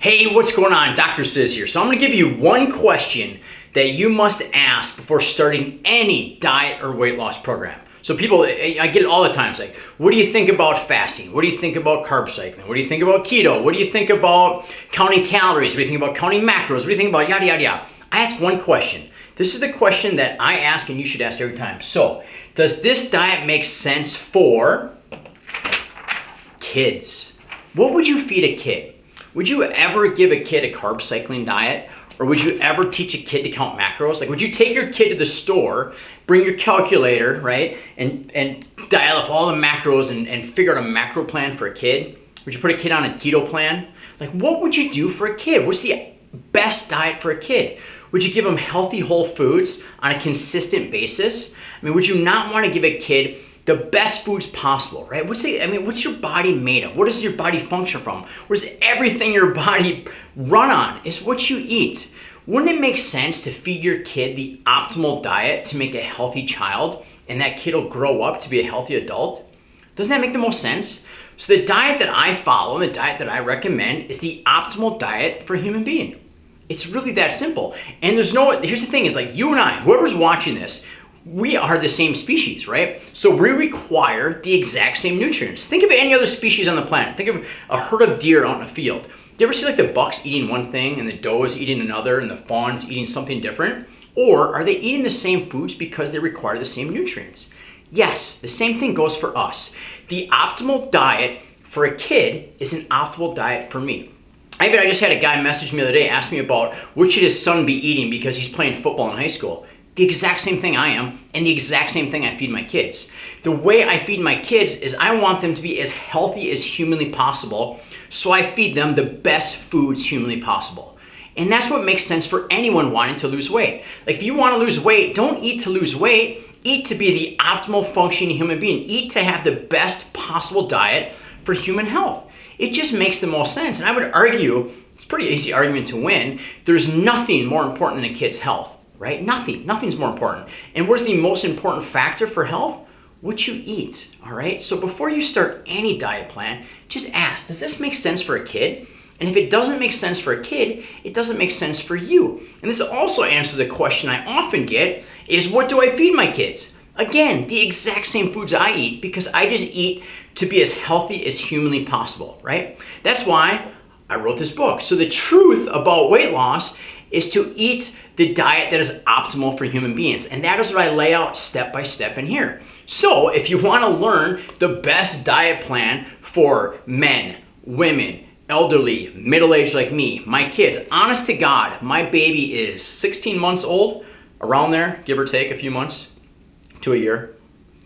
Hey, what's going on? Dr. Sis here. So I'm going to give you one question that you must ask before starting any diet or weight loss program. So people, I get it all the time. It's like, what do you think about fasting? What do you think about carb cycling? What do you think about keto? What do you think about counting calories? What do you think about counting macros? What do you think about yada, yada, yada? I ask one question. This is the question that I ask and you should ask every time. So, does this diet make sense for kids? What would you feed a kid? Would you ever give a kid a carb cycling diet? Or would you ever teach a kid to count macros? Like, would you take your kid to the store, bring your calculator, right? And dial up all the macros and figure out a macro plan for a kid? Would you put a kid on a keto plan? Like, what would you do for a kid? What's the best diet for a kid? Would you give them healthy whole foods on a consistent basis? I mean, would you not want to give a kid the best foods possible, right? What's your body made of? What does your body function from? What does everything your body run on? Is what you eat. Wouldn't it make sense to feed your kid the optimal diet to make a healthy child, and that kid will grow up to be a healthy adult? Doesn't that make the most sense? So the diet that I follow, the diet that I recommend, is the optimal diet for a human being. It's really that simple. And here's the thing is, like, you and I, whoever's watching this, we are the same species, right? So we require the exact same nutrients. Think of any other species on the planet. Think of a herd of deer out in a field. Do you ever see like the bucks eating one thing and the does eating another and the fawns eating something different? Or are they eating the same foods because they require the same nutrients? Yes, the same thing goes for us. The optimal diet for a kid is an optimal diet for me. I just had a guy message me the other day, ask me about what should his son be eating because he's playing football in high school. The exact same thing I am, and the exact same thing I feed my kids. The way I feed my kids is I want them to be as healthy as humanly possible, so I feed them the best foods humanly possible. And that's what makes sense for anyone wanting to lose weight. Like, if you want to lose weight, don't eat to lose weight. Eat to be the optimal functioning human being. Eat to have the best possible diet for human health. It just makes the most sense. And I would argue, it's a pretty easy argument to win, there's nothing more important than a kid's health. Right? Nothing's more important. And what's the most important factor for health? What you eat, all right? So before you start any diet plan, just ask, does this make sense for a kid? And if it doesn't make sense for a kid, it doesn't make sense for you. And this also answers a question I often get is, what do I feed my kids? Again, the exact same foods I eat because I just eat to be as healthy as humanly possible, right? That's why I wrote this book. So the truth about weight loss is to eat the diet that is optimal for human beings. And that is what I lay out step by step in here. So if you want to learn the best diet plan for men, women, elderly, middle-aged like me, my kids, honest to God, my baby is 16 months old, around there, give or take a few months to a year.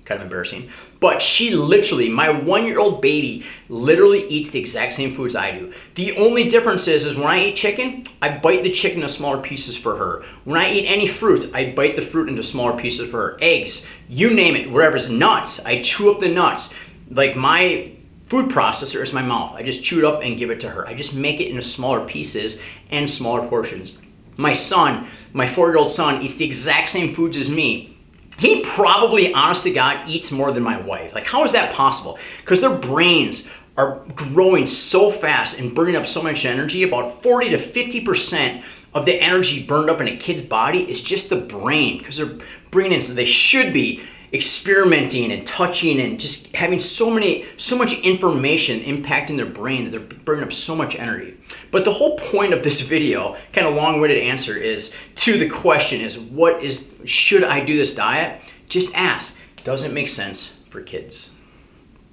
Kind of embarrassing. But she literally, my 1-year-old baby, literally eats the exact same foods I do. The only difference is when I eat chicken, I bite the chicken into smaller pieces for her. When I eat any fruit, I bite the fruit into smaller pieces for her. Eggs, you name it, whatever's nuts, I chew up the nuts. Like, my food processor is my mouth. I just chew it up and give it to her. I just make it into smaller pieces and smaller portions. My son, my 4-year-old son, eats the exact same foods as me. He probably, honest to God, eats more than my wife. Like, how is that possible? Because their brains are growing so fast and burning up so much energy. About 40 to 50% of the energy burned up in a kid's body is just the brain, because they're bringing in, so they should be experimenting and touching and just having so much information impacting their brain that they're burning up so much energy. But the whole point of this video, kind of long-winded answer, is to the question is, should I do this diet? Just ask, does it make sense for kids?